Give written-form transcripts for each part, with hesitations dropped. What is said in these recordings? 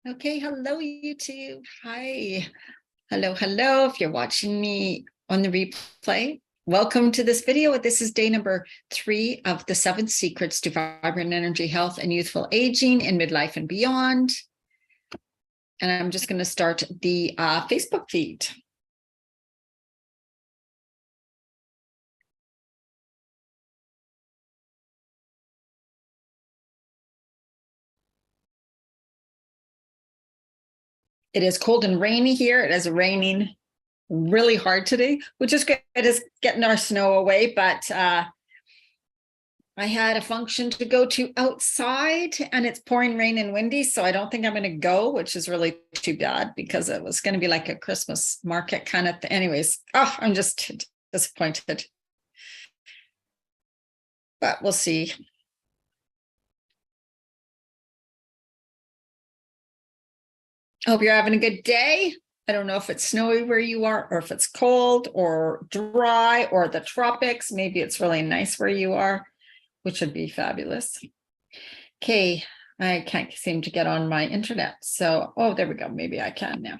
Okay, hello YouTube. Hi. Hello. If you're watching me on the replay, welcome to this video. This is day number 3 of the 7 secrets to vibrant energy, health, and youthful aging in midlife and beyond. And I'm just going to start the Facebook feed. It is cold and rainy here. It is raining really hard today, which is good. It is getting our snow away, but I had a function to go to outside and it's pouring rain and windy. So I don't think I'm going to go, which is really too bad because it was going to be like a Christmas market kind of thing. Anyways, I'm just disappointed. But we'll see. Hope you're having a good day. I don't know if it's snowy where you are or if it's cold or dry or the tropics. Maybe it's really nice where you are, which would be fabulous. Okay, I can't seem to get on my internet. So, there we go. Maybe I can now.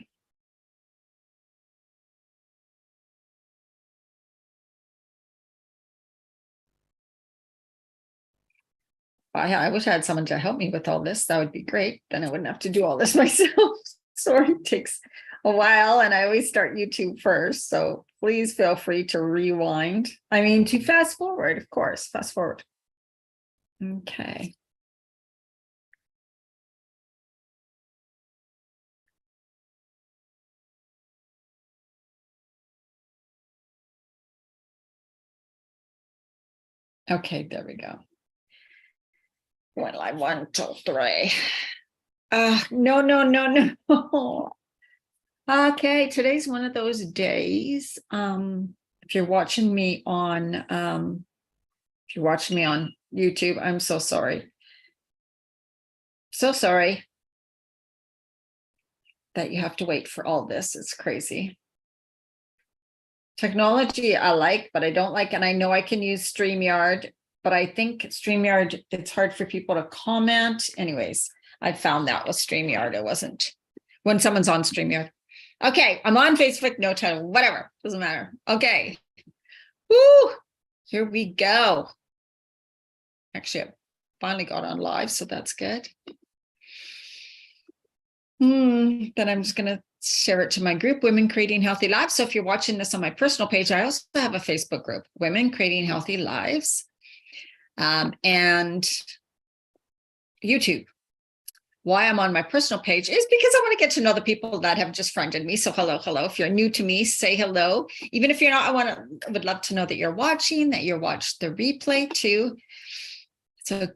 I wish I had someone to help me with all this. That would be great. Then I wouldn't have to do all this myself. Sorry, it takes a while and I always start YouTube first. So please feel free to rewind. I mean, to fast forward, of course, fast forward. Okay. Okay, there we go. Well, I 1, 2, 3. No. Okay, today's one of those days. If you're watching me on YouTube, I'm so sorry. So sorry that you have to wait for all this. It's crazy. Technology I like, but I don't like, and I know I can use StreamYard, but I think StreamYard, it's hard for people to comment. Anyways, I found that with StreamYard. It wasn't when someone's on StreamYard. Okay, I'm on Facebook, no time, whatever, doesn't matter. Okay. Woo! Here we go. Actually, I finally got on live, so that's good. Then I'm just going to share it to my group, Women Creating Healthy Lives. So if you're watching this on my personal page, I also have a Facebook group, Women Creating Healthy Lives, and YouTube. Why I'm on my personal page is because I want to get to know the people that have just friended me. So hello. If you're new to me, say hello. Even if you're not, I would love to know that you're watching, that you watched the replay too. So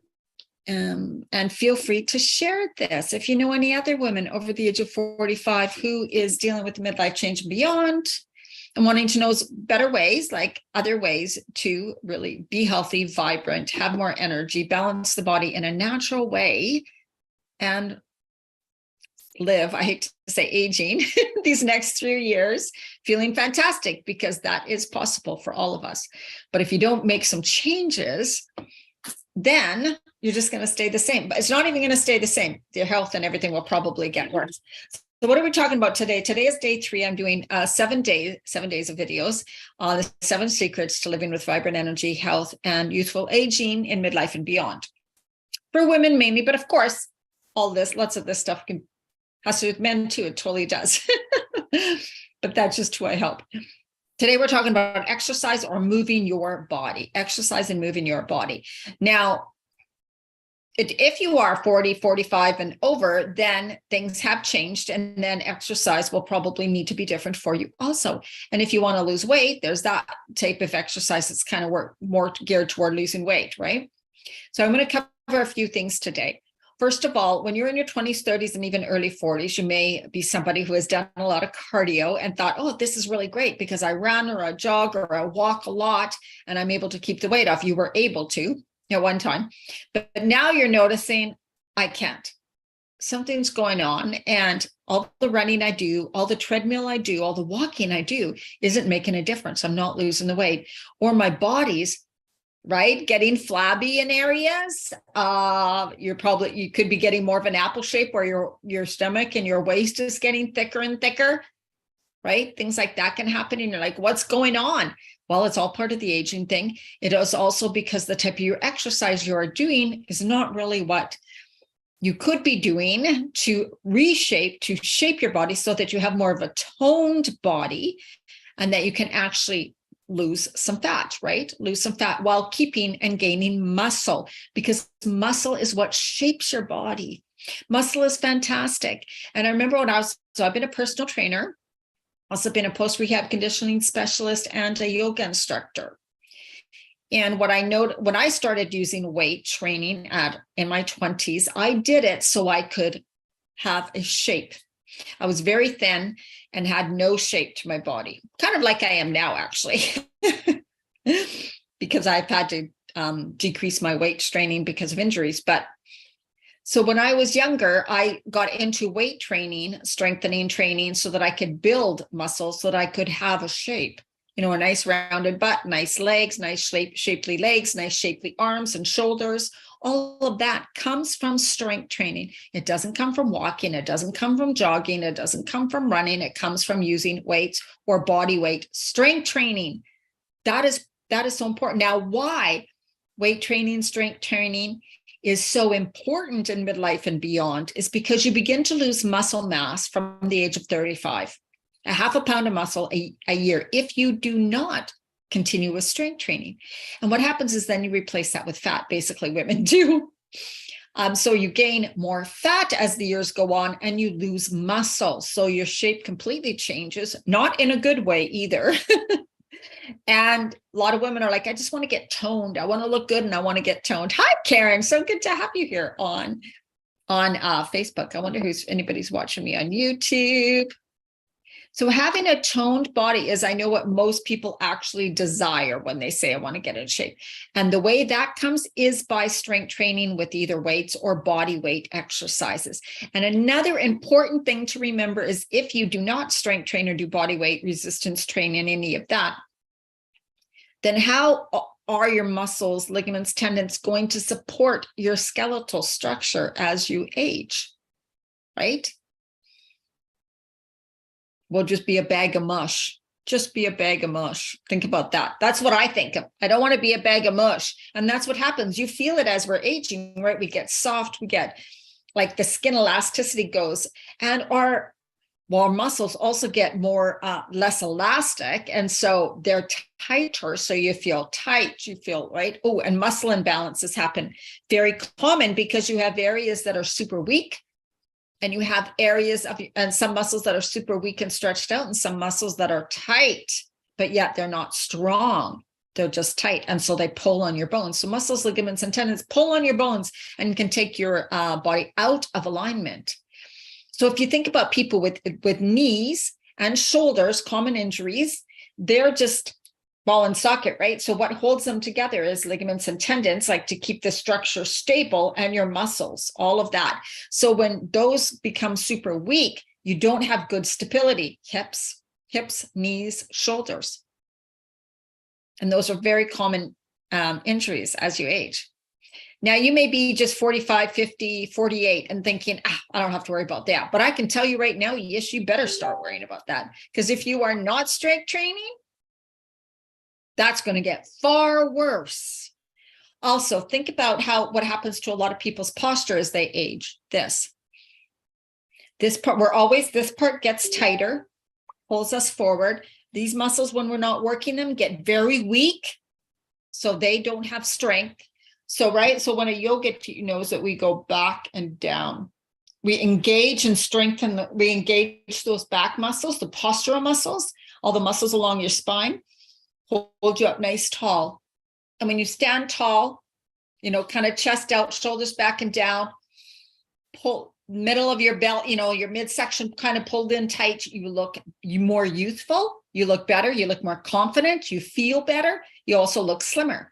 and feel free to share this. If you know any other women over the age of 45 who is dealing with midlife change and beyond and wanting to know better ways, like other ways to really be healthy, vibrant, have more energy, balance the body in a natural way, and live, I hate to say aging, these next 3 years, feeling fantastic, because that is possible for all of us. But if you don't make some changes, then you're just going to stay the same. But it's not even going to stay the same. Your health and everything will probably get worse. So what are we talking about today? Today is day 3. I'm doing 7 days of videos on the 7 secrets to living with vibrant energy, health, and youthful aging in midlife and beyond. For women mainly, but of course, lots of this stuff has to do with men too. It totally does. But that's just who I help. Today, we're talking about exercise or moving your body, exercise and moving your body. Now, if you are 40, 45 and over, then things have changed, and then exercise will probably need to be different for you also. And if you want to lose weight, there's that type of exercise that's kind of more geared toward losing weight, right? So I'm going to cover a few things today. First of all, when you're in your 20s, 30s, and even early 40s, you may be somebody who has done a lot of cardio and thought, this is really great because I run or I jog or I walk a lot and I'm able to keep the weight off. You were able to at one time, but now you're noticing, I can't. Something's going on, and all the running I do, all the treadmill I do, all the walking I do isn't making a difference. I'm not losing the weight, or my body's right? Getting flabby in areas. You could be getting more of an apple shape where your stomach and your waist is getting thicker and thicker, right? Things like that can happen. And you're like, what's going on? Well, it's all part of the aging thing. It is also because the type of your exercise you are doing is not really what you could be doing to shape your body so that you have more of a toned body and that you can actually lose some fat, right? Lose some fat while keeping and gaining muscle, because muscle is what shapes your body. Muscle is fantastic. And I remember I've been a personal trainer, also been a post-rehab conditioning specialist and a yoga instructor. And what I know when I started using weight training in my 20s, I did it so I could have a shape. I was very thin and had no shape to my body, kind of like I am now, actually, because I've had to decrease my weight training because of injuries. But so when I was younger, I got into weight training, strengthening training, so that I could build muscle, so that I could have a shape. A nice rounded butt, nice legs, nice shapely legs, nice shapely arms and shoulders. All of that comes from strength training. It doesn't come from walking. It doesn't come from jogging. It doesn't come from running. It comes from using weights or body weight. Strength training. That is so important. Now, why weight training, strength training is so important in midlife and beyond is because you begin to lose muscle mass from the age of 35. A half a pound of muscle a year if you do not continue with strength training. And what happens is then you replace that with fat. Basically, women do. So you gain more fat as the years go on and you lose muscle. So your shape completely changes, not in a good way either. And a lot of women are like, I just want to get toned. I want to look good and I want to get toned. Hi, Karen. So good to have you here on Facebook. I wonder anybody's watching me on YouTube. So having a toned body is, I know, what most people actually desire when they say, I want to get in shape. And the way that comes is by strength training with either weights or body weight exercises. And another important thing to remember is if you do not strength train or do body weight resistance training, any of that, then how are your muscles, ligaments, tendons going to support your skeletal structure as you age, right? Will just be a bag of mush. Just be a bag of mush. Think about that. That's what I think of. I don't want to be a bag of mush. And that's what happens. You feel it as we're aging, right? We get soft. We get like the skin elasticity goes. And our muscles also get less elastic. And so they're tighter. So you feel tight. You feel, right? Oh, and muscle imbalances happen. Very common because you have areas that are super weak. And you have areas and some muscles that are super weak and stretched out, and some muscles that are tight, but yet they're not strong. They're just tight. And so they pull on your bones. So muscles, ligaments, and tendons pull on your bones and can take your body out of alignment. So if you think about people with knees and shoulders, common injuries, they're just ball and socket, right? So what holds them together is ligaments and tendons, like to keep the structure stable, and your muscles, all of that. So when those become super weak, you don't have good stability. Hips, knees, shoulders. And those are very common injuries as you age. Now, you may be just 45, 50, 48 and thinking, I don't have to worry about that. But I can tell you right now, yes, you better start worrying about that. Because if you are not strength training, that's going to get far worse. Also, think about what happens to a lot of people's posture as they age. This part gets tighter, pulls us forward. These muscles, when we're not working them, get very weak. So they don't have strength. So, right. So when a yoga knows that we go back and down, we engage and strengthen, we engage those back muscles, the postural muscles, all the muscles along your spine. Hold you up nice, tall. And when you stand tall, kind of chest out, shoulders back and down, pull middle of your belt, your midsection kind of pulled in tight. You look more youthful. You look better. You look more confident. You feel better. You also look slimmer,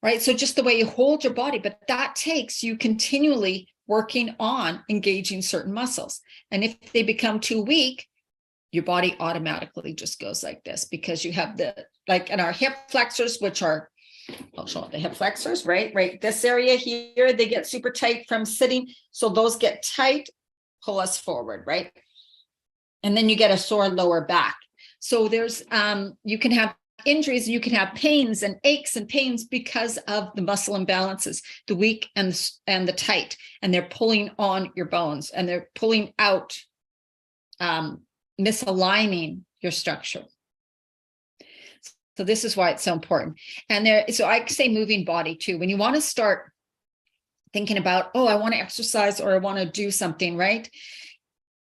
right? So just the way you hold your body, but that takes you continually working on engaging certain muscles. And if they become too weak, your body automatically just goes like this, because you have in our hip flexors, which are I'll show the hip flexors, right. This area here, they get super tight from sitting. So those get tight, pull us forward, right? And then you get a sore lower back. So there's, you can have injuries, you can have pains and aches and pains because of the muscle imbalances, the weak and the tight, and they're pulling on your bones and they're pulling out, misaligning your structure. So this is why it's so important. And so I say moving body too. When you want to start thinking about, oh, I want to exercise or I want to do something, right?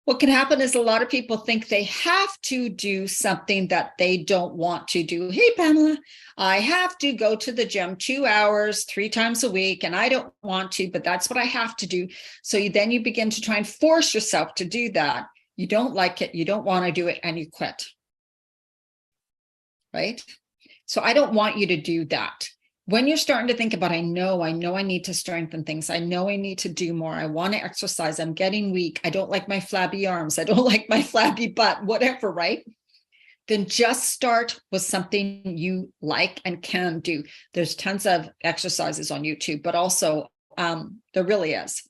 What can happen is a lot of people think they have to do something that they don't want to do. Hey, Pamela, I have to go to the gym 2 hours, 3 times a week, and I don't want to, but that's what I have to do. So then you begin to try and force yourself to do that. You don't like it, you don't want to do it, and you quit. Right? So I don't want you to do that. When you're starting to think about, I know I need to strengthen things. I know I need to do more. I want to exercise. I'm getting weak. I don't like my flabby arms. I don't like my flabby butt, whatever, right? Then just start with something you like and can do. There's tons of exercises on YouTube, but also there really is.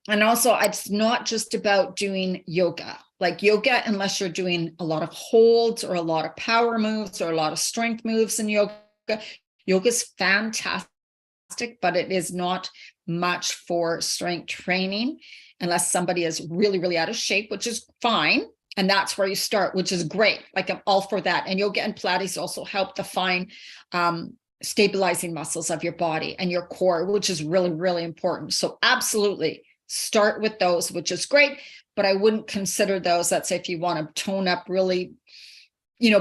And also, it's not just about doing yoga. Like yoga, unless you're doing a lot of holds or a lot of power moves or a lot of strength moves in yoga, yoga is fantastic, but it is not much for strength training unless somebody is really, really out of shape, which is fine. And that's where you start, which is great. Like I'm all for that. And yoga and Pilates also help define stabilizing muscles of your body and your core, which is really, really important. So absolutely start with those, which is great. But I wouldn't consider those, let's say if you want to tone up really,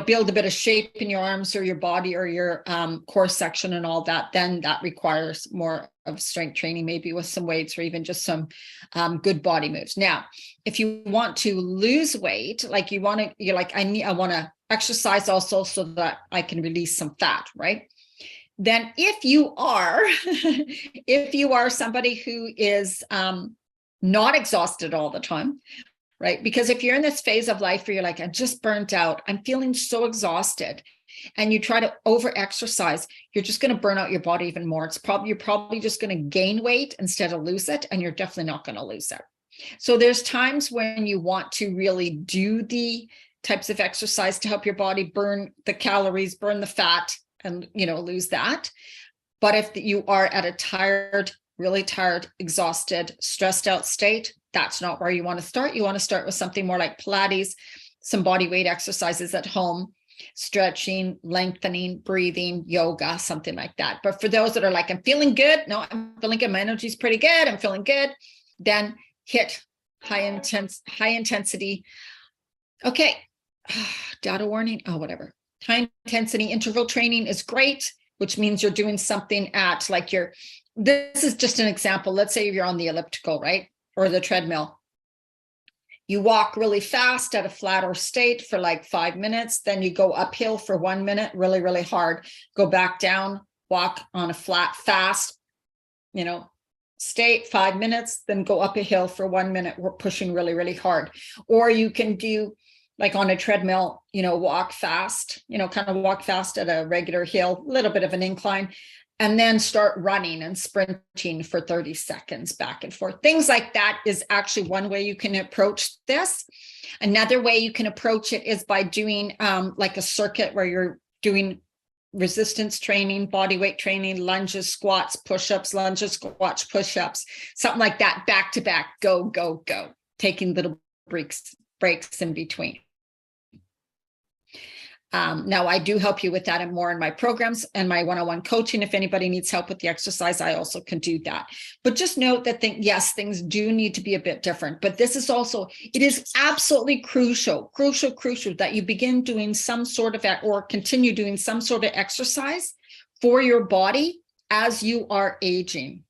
build a bit of shape in your arms or your body or your core section and all that, then that requires more of strength training, maybe with some weights or even just some good body moves. Now, if you want to lose weight, like you're like, I want to exercise also so that I can release some fat, right? Then if you are somebody who is not exhausted all the time, right? Because if you're in this phase of life where you're like, I'm just burnt out, I'm feeling so exhausted, and you try to over exercise, you're just going to burn out your body even more. You're probably just going to gain weight instead of lose it, and you're definitely not going to lose it. So there's times when you want to really do the types of exercise to help your body burn the calories, burn the fat, and lose that. But if you are at a tired, really tired, exhausted, stressed out state, that's not where you want to start. You want to start with something more like Pilates, some body weight exercises at home, stretching, lengthening, breathing, yoga, something like that. But for those that are like, I'm feeling good. No, I'm feeling good. My energy's pretty good. I'm feeling good. Then hit high intensity. Okay. Data warning. Oh, whatever. High intensity interval training is great, which means you're doing something at this is just an example. Let's say you're on the elliptical, right? Or the treadmill. You walk really fast at a flatter state for like 5 minutes. Then you go uphill for 1 minute, really, really hard. Go back down, walk on a flat, fast, state 5 minutes, then go up a hill for 1 minute. We're pushing really, really hard. Or you can do like on a treadmill, walk fast, kind of walk fast at a regular hill, a little bit of an incline, and then start running and sprinting for 30 seconds back and forth. Things like that is actually one way you can approach this. Another way you can approach it is by doing like a circuit where you're doing resistance training, body weight training, lunges, squats, push-ups, lunges, squats, push-ups, something like that, back to back, go, go, go, taking little breaks in between. Now, I do help you with that and more in my programs and my one-on-one coaching. If anybody needs help with the exercise, I also can do that. But just note that yes, things do need to be a bit different. But this is also, it is absolutely crucial that you begin doing some sort of, or continue doing some sort of exercise for your body as you are aging.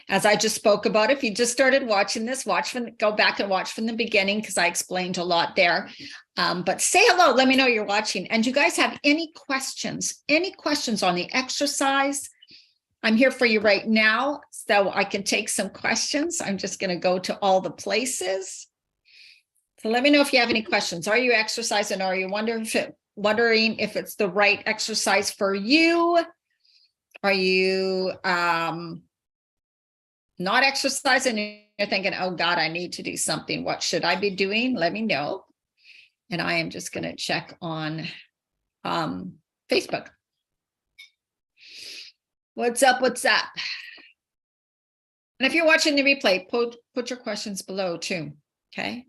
As I just spoke about, if you just started watching this, go back and watch from the beginning because I explained a lot there. But say hello, let me know you're watching. And you guys have any questions on the exercise? I'm here for you right now, so I can take some questions. I'm just going to go to all the places. So let me know if you have any questions. Are you exercising, or you wonder if it wondering if it's the right exercise for you. Are you not exercising and you're thinking, oh God, I need to do something. What should I be doing? Let me know. And I am just going to check on Facebook. What's up? What's up? And if you're watching the replay, put your questions below too, okay?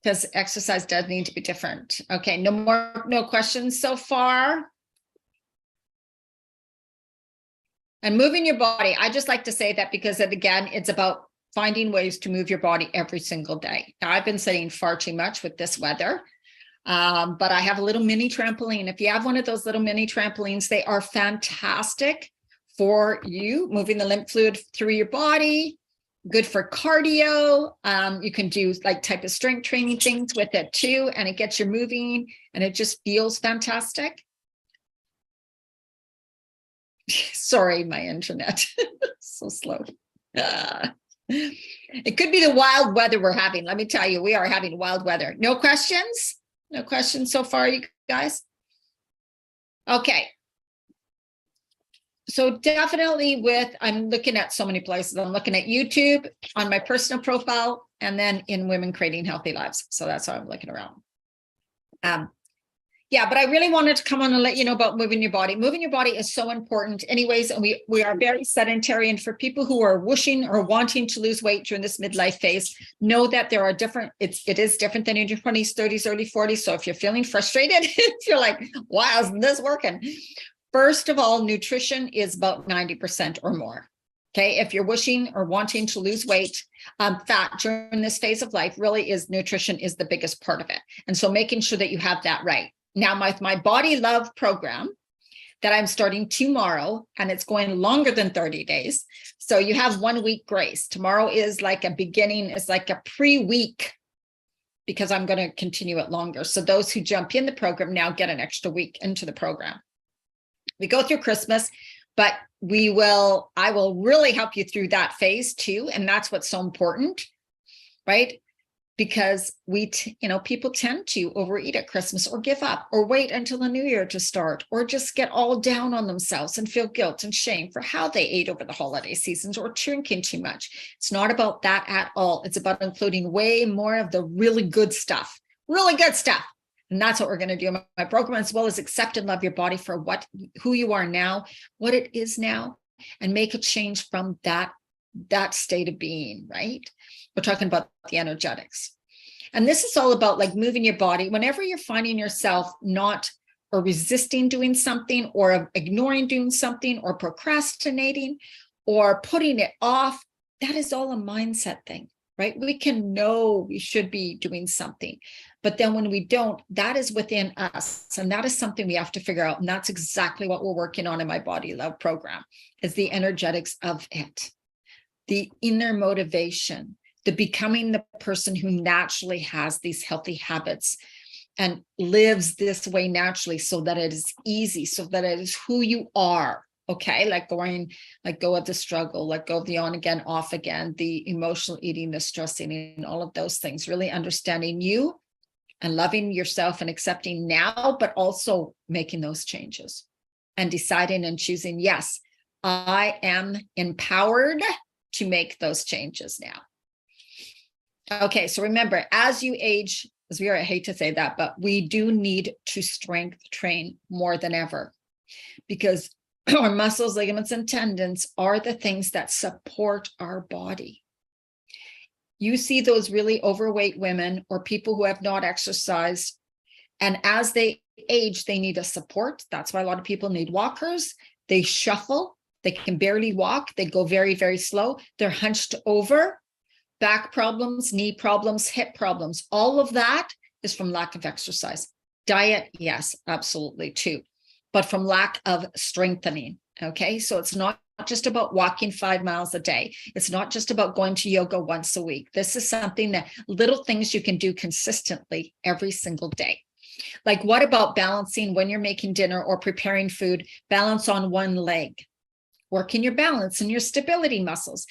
Because exercise does need to be different. Okay, no questions so far. And moving your body, I just like to say that because again, it's about finding ways to move your body every single day. Now, I've been saying far too much with this weather, but I have a little mini trampoline. If you have one of those little mini trampolines, they are fantastic for you, moving the lymph fluid through your body, good for cardio. You can do like type of strength training things with it too, and it gets you moving and it just feels fantastic. Sorry, my internet, so slow. It could be the wild weather we're having. Let me tell you, we are having wild weather. No questions? No questions so far, you guys? Okay. So definitely I'm looking at so many places. I'm looking at YouTube, on my personal profile, and then in Women Creating Healthy Lives. So that's how I'm looking around. Yeah, but I really wanted to come on and let you know about moving your body. Moving your body is so important anyways, and we are very sedentary. And for people who are wishing or wanting to lose weight during this midlife phase, know that there are it is different than in your 20s, 30s, early 40s. So if you're feeling frustrated, if you're like, why isn't this working? First of all, nutrition is about 90% or more. Okay, if you're wishing or wanting to lose weight, fat during this phase of life, really is nutrition is the biggest part of it. And so making sure that you have that right. Now, my Body Love program that I'm starting tomorrow, and it's going longer than 30 days. So you have 1 week grace. Tomorrow is like a beginning, it's like a pre-week, because I'm going to continue it longer. So those who jump in the program now get an extra week into the program. We go through Christmas, but I will really help you through that phase too. And that's what's so important, right? Because people tend to overeat at Christmas or give up or wait until the new year to start, or just get all down on themselves and feel guilt and shame for how they ate over the holiday seasons or drinking too much. It's not about that at all. It's about including way more of the really good stuff. And that's what we're going to do in my program, as well as accept and love your body for who you are now, what it is now, and make a change from that state of being, right? We're talking about the energetics. And this is all about like moving your body. Whenever you're finding yourself not or resisting doing something, or ignoring doing something, or procrastinating, or putting it off, that is all a mindset thing, right? We can know we should be doing something, but then when we don't, that is within us. And that is something we have to figure out. And that's exactly what we're working on in my Body Love program, is the energetics of it, the inner motivation, the becoming the person who naturally has these healthy habits and lives this way naturally, so that it is easy, so that it is who you are. Okay, let go of the struggle, let go of the on again, off again, the emotional eating, the stress eating, all of those things, really understanding you and loving yourself and accepting now, but also making those changes and deciding and choosing, yes, I am empowered to make those changes now. Okay, so remember, as you age, I hate to say that, but we do need to strength train more than ever, because our muscles, ligaments, and tendons are the things that support our body. You see those really overweight women or people who have not exercised, and as they age, they need a support. That's why a lot of people need walkers. They shuffle, they can barely walk, they go very, very slow, they're hunched over. Back problems, knee problems, hip problems, all of that is from lack of exercise. Diet, yes, absolutely too, but from lack of strengthening. Okay, so it's not just about walking 5 miles a day. It's not just about going to yoga once a week. This is something that little things you can do consistently every single day. Like, what about balancing when you're making dinner or preparing food? Balance on one leg, working your balance and your stability muscles.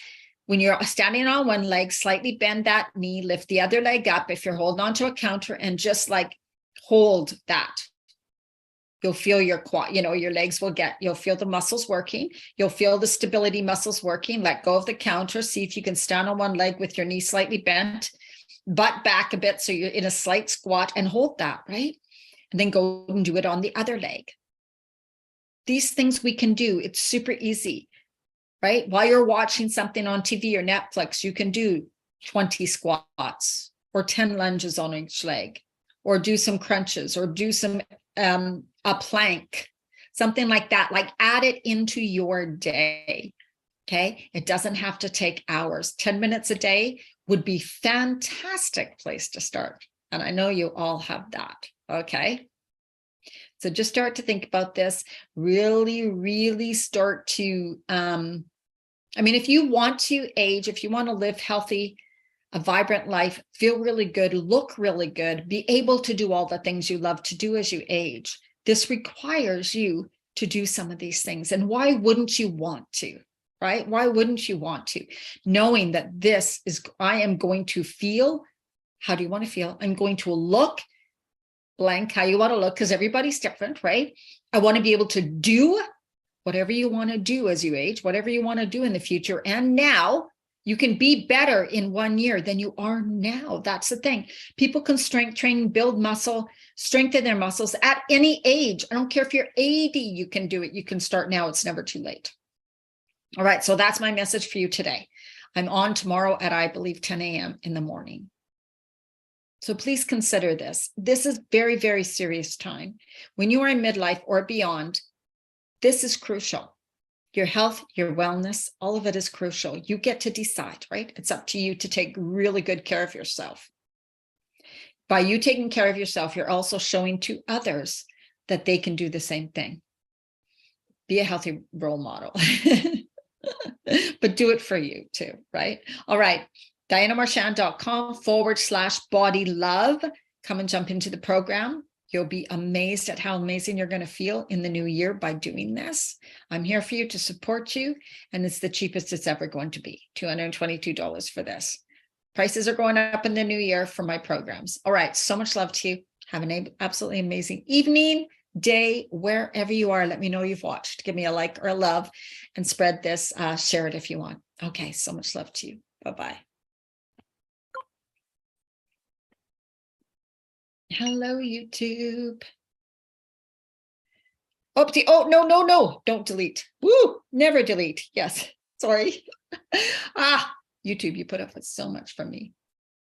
When you're standing on one leg, slightly bend that knee, lift the other leg up. If you're holding onto a counter, and just like hold that. You'll feel your quad, your legs you'll feel the muscles working. You'll feel the stability muscles working. Let go of the counter. See if you can stand on one leg with your knee slightly bent, butt back a bit. So you're in a slight squat, and hold that, right? And then go and do it on the other leg. These things we can do. It's super easy, right? While you're watching something on TV or Netflix, you can do 20 squats or 10 lunges on each leg, or do some crunches, or do some a plank, something like that. Like, add it into your day. Okay. It doesn't have to take hours. 10 minutes a day would be fantastic place to start. And I know you all have that. Okay. So just start to think about this. Really, really start to, if you want to age, if you want to live healthy, a vibrant life, feel really good, look really good, be able to do all the things you love to do as you age, this requires you to do some of these things. And why wouldn't you want to, right? Why wouldn't you want to? Knowing that I am going to feel, how do you want to feel? I'm going to look blank, how you want to look, because everybody's different, right? I want to be able to do whatever you want to do as you age, whatever you want to do in the future. And now, you can be better in 1 year than you are now. That's the thing. People can strength train, build muscle, strengthen their muscles at any age. I don't care if you're 80, you can do it. You can start now. It's never too late. All right. So that's my message for you today. I'm on tomorrow at, I believe, 10 a.m. in the morning. So please consider this. This is very, very serious time. When you are in midlife or beyond, this is crucial. Your health, your wellness, all of it is crucial. You get to decide, right? It's up to you to take really good care of yourself. By you taking care of yourself, you're also showing to others that they can do the same thing. Be a healthy role model, but do it for you too, right? All right. DianaMarchand.com/body love. Come and jump into the program. You'll be amazed at how amazing you're going to feel in the new year by doing this. I'm here for you to support you, and it's the cheapest it's ever going to be, $222 for this. Prices are going up in the new year for my programs. All right, so much love to you. Have an absolutely amazing evening, day, wherever you are. Let me know you've watched. Give me a like or a love, and spread this. Share it if you want. Okay, so much love to you. Bye-bye. Hello, YouTube. Oh, no. Don't delete. Woo, never delete. Yes, sorry. YouTube, you put up with so much from me.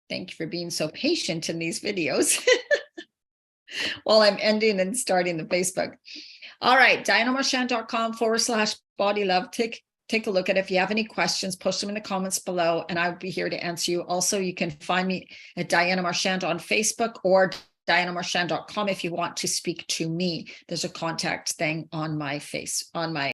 Thank you for being so patient in these videos while I'm ending and starting the Facebook. All right, DianaMarchand.com/body love. Take a look at it. If you have any questions, post them in the comments below, and I'll be here to answer you. Also, you can find me at Diana Marchand on Facebook, or DianaMarchand.com if you want to speak to me. There's a contact thing on my